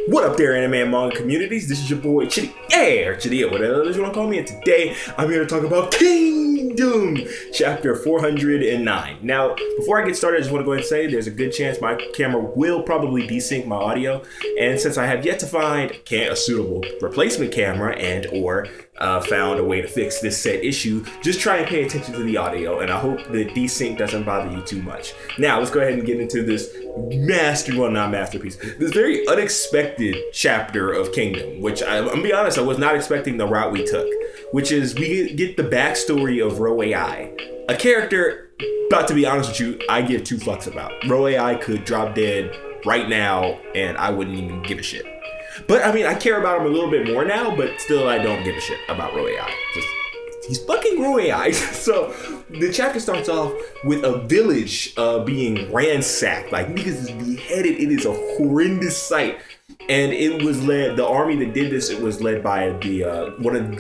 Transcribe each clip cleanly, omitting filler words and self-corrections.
What up there, anime and manga communities? This is your boy chdeaaanime, whatever you want to call me. And today, I'm here to talk about Kingdom, chapter 409. Now, before I get started, I just want to go ahead and say there's a good chance my camera will probably desync my audio. And since I have yet to find a suitable replacement camera and or found a way to fix this said issue, just try and pay attention to the audio, and I hope the desync doesn't bother you too much. Now, let's go ahead and get into this this very unexpected chapter of Kingdom, which I'm gonna be honest, I was not expecting the route we took, which is we get the backstory of Rou Ai, a character, about to be honest with you, I give two fucks about. Rou Ai could drop dead right now, and I wouldn't even give a shit. But I mean, I care about him a little bit more now, but still I don't give a shit about Rou Ai. He's fucking Rou Ai. So the chapter starts off with a village being ransacked. Like, niggas is beheaded. It is a horrendous sight. And it was led, the army that did this, it was led by one of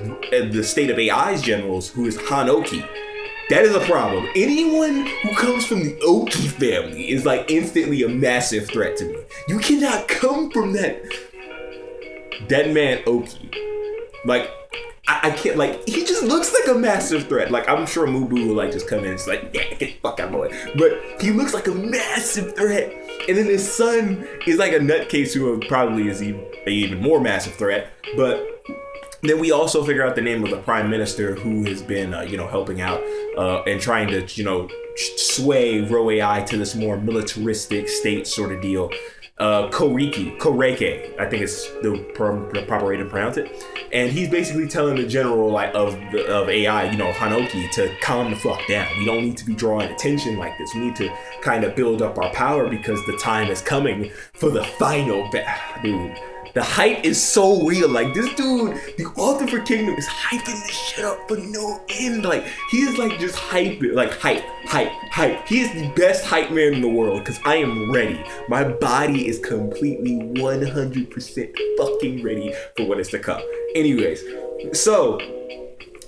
the state of AI's generals, who is Hanoki. That is a problem. Anyone who comes from the Oki family is like instantly a massive threat to me. You cannot come from that man Oki. Like, I can't, like, he just looks like a massive threat. Like, I'm sure Mubu will like just come in and it's like, yeah, get the fuck out of my way. But he looks like a massive threat. And then his son is like a nutcase who probably is an even more massive threat. But then we also figure out the name of the prime minister who has been, helping out and trying to, sway Rou Ai to this more militaristic state sort of deal. Koreke, I think it's the proper way to pronounce it. And he's basically telling the general of AI, Hanoki, to calm the fuck down. We don't need to be drawing attention like this. We need to kind of build up our power because the time is coming for the final battle. Dude, the hype is so real. Like, this dude, the author for Kingdom, is hyping this shit up for no end. Like, he is like just hyping, like hype. He is the best hype man in the world because I am ready. My body is completely 100% fucking ready for what is to come. Anyways, so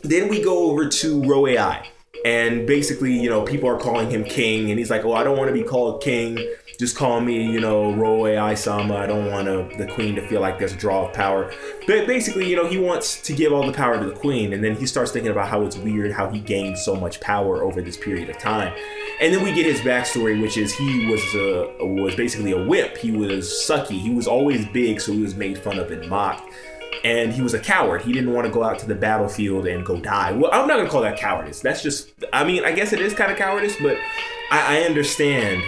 then we go over to Rou Ai, and basically, people are calling him king, and he's like, oh, I don't want to be called king. Just call me, Rou Ai-sama. I don't want the queen to feel like there's a draw of power. But basically, he wants to give all the power to the queen. And then he starts thinking about how it's weird how he gained so much power over this period of time. And then we get his backstory, which is he was basically a wimp. He was sucky. He was always big, so he was made fun of and mocked. And he was a coward. He didn't want to go out to the battlefield and go die. Well, I'm not going to call that cowardice. That's just, I mean, I guess it is kind of cowardice, but I understand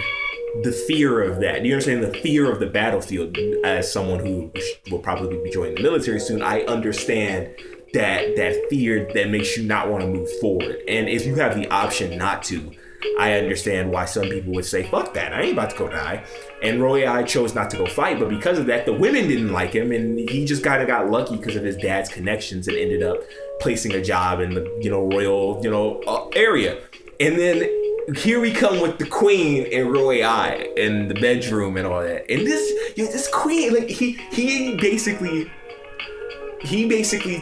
the fear of that. Do you understand the fear of the battlefield? As someone who will probably be joining the military soon, I understand that fear that makes you not want to move forward. And if you have the option not to, I understand why some people would say, fuck that, I ain't about to go die. And Rou Ai chose not to go fight, but because of that, the women didn't like him, and he just kind of got lucky because of his dad's connections and ended up placing a job in the royal area. And then here we come with the queen and Rou Ai in the bedroom and all that. And this queen, like, he basically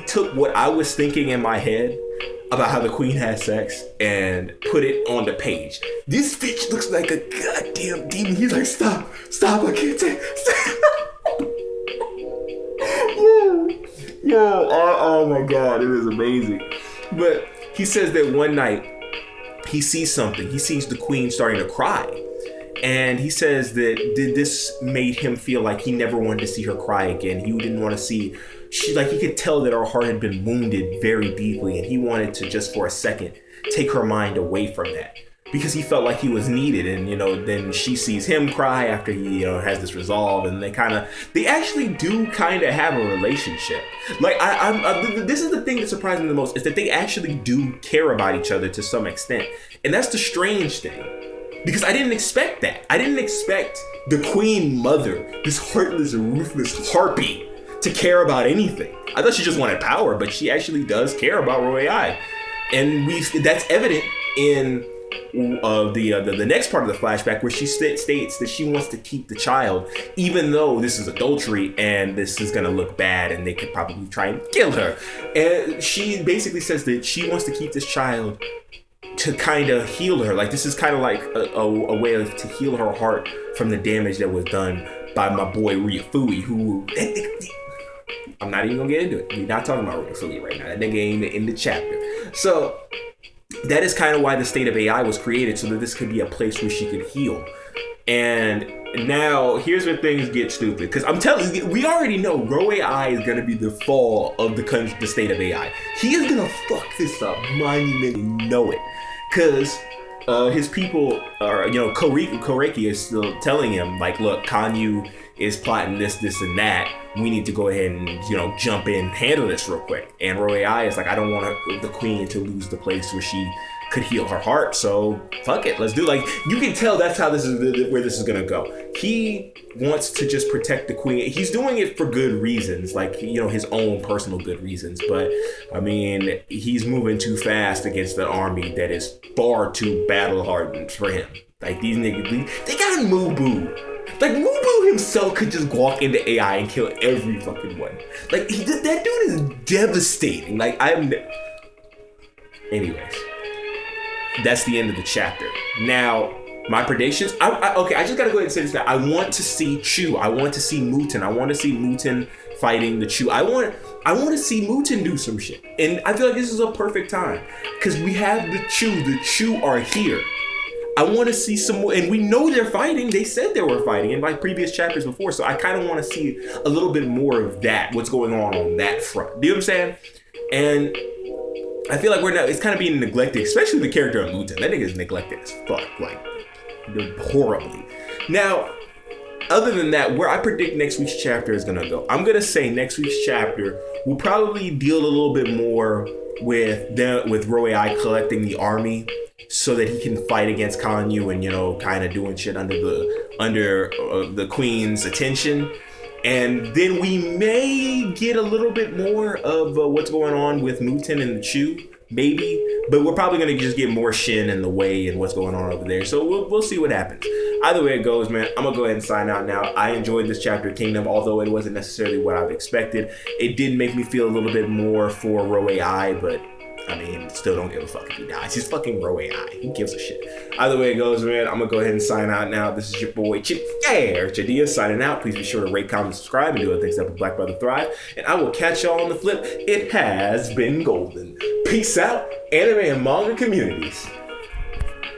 took what I was thinking in my head about how the queen has sex and put it on the page. This bitch looks like a goddamn demon. He's like, stop, I can't take oh my god, it is amazing. But he says that one night he sees something. He sees the queen starting to cry. And he says that this made him feel like he never wanted to see her cry again. He didn't want to see, he could tell that her heart had been wounded very deeply, and he wanted to just for a second take her mind away from that because he felt like he was needed. And then she sees him cry after he has this resolve, and they actually do kind of have a relationship. Like, this is the thing that surprised me the most, is that they actually do care about each other to some extent. And that's the strange thing, because I didn't expect that. I didn't expect the queen mother, this heartless, ruthless harpy, to care about anything. I thought she just wanted power, but she actually does care about Rou Ai. And that's evident in the next part of the flashback, where she states that she wants to keep the child, even though this is adultery and this is gonna look bad and they could probably try and kill her. And she basically says that she wants to keep this child to kind of heal her. Like, this is kind of like a way to heal her heart from the damage that was done by my boy Ryufui, who I'm not even gonna get into it. We're not talking about Ryufui right now. That nigga ain't in the chapter. So that is kind of why the state of AI was created, so that this could be a place where she could heal. And now here's where things get stupid, because I'm telling you, we already know Rou Ai is gonna be the fall of the state of AI. He is gonna fuck this up monumentally, know it, because his people are, Koreki is still telling him, like, look, Kanyu is plotting this, and that. We need to go ahead and, jump in, handle this real quick. And Rou Ai is like, I don't want the queen to lose the place where she could heal her heart, so fuck it, let's do it. Like, you can tell that's how where this is gonna go. He wants to just protect the queen. He's doing it for good reasons, like, his own personal good reasons, but I mean, he's moving too fast against an army that is far too battle hardened for him. Like, these niggas, they got Mubu. Like, Mubu himself could just walk into AI and kill every fucking one. Like, that dude is devastating. Like, anyways. That's the end of the chapter. Now, my predictions. I just gotta go ahead and say this now. I want to see Chu. I want to see Muten. I want to see Muten fighting the Chu. I want to see Muten do some shit. And I feel like this is a perfect time, because we have the Chu. The Chu are here. I want to see some more, and we know they're fighting. They said they were fighting in like previous chapters before, so I kind of want to see a little bit more of that. What's going on that front? Do you know what I'm saying? And I feel like it's kind of being neglected, especially the character of Muten. That nigga is neglected as fuck, like, horribly. Now, other than that, where I predict next week's chapter is gonna go, I'm gonna say next week's chapter will probably deal a little bit more with Rou Ai collecting the army so that he can fight against Kanyu and, kind of doing shit under the queen's attention. And then we may get a little bit more of what's going on with Muten and the Chu, maybe. But we're probably going to just get more Shin in the way and what's going on over there. So we'll see what happens. Either way it goes, man, I'm going to go ahead and sign out now. I enjoyed this chapter of Kingdom, although it wasn't necessarily what I've expected. It did make me feel a little bit more for Rou Ai, but I mean, still don't give a fuck if he dies. He's fucking Rou Ai. Who gives a shit? Either way it goes, man, I'm gonna go ahead and sign out now. This is your boy chdeaaanime signing out. Please be sure to rate, comment, subscribe, and do other things that help Black Brother thrive. And I will catch y'all on the flip. It has been golden. Peace out, anime and manga communities.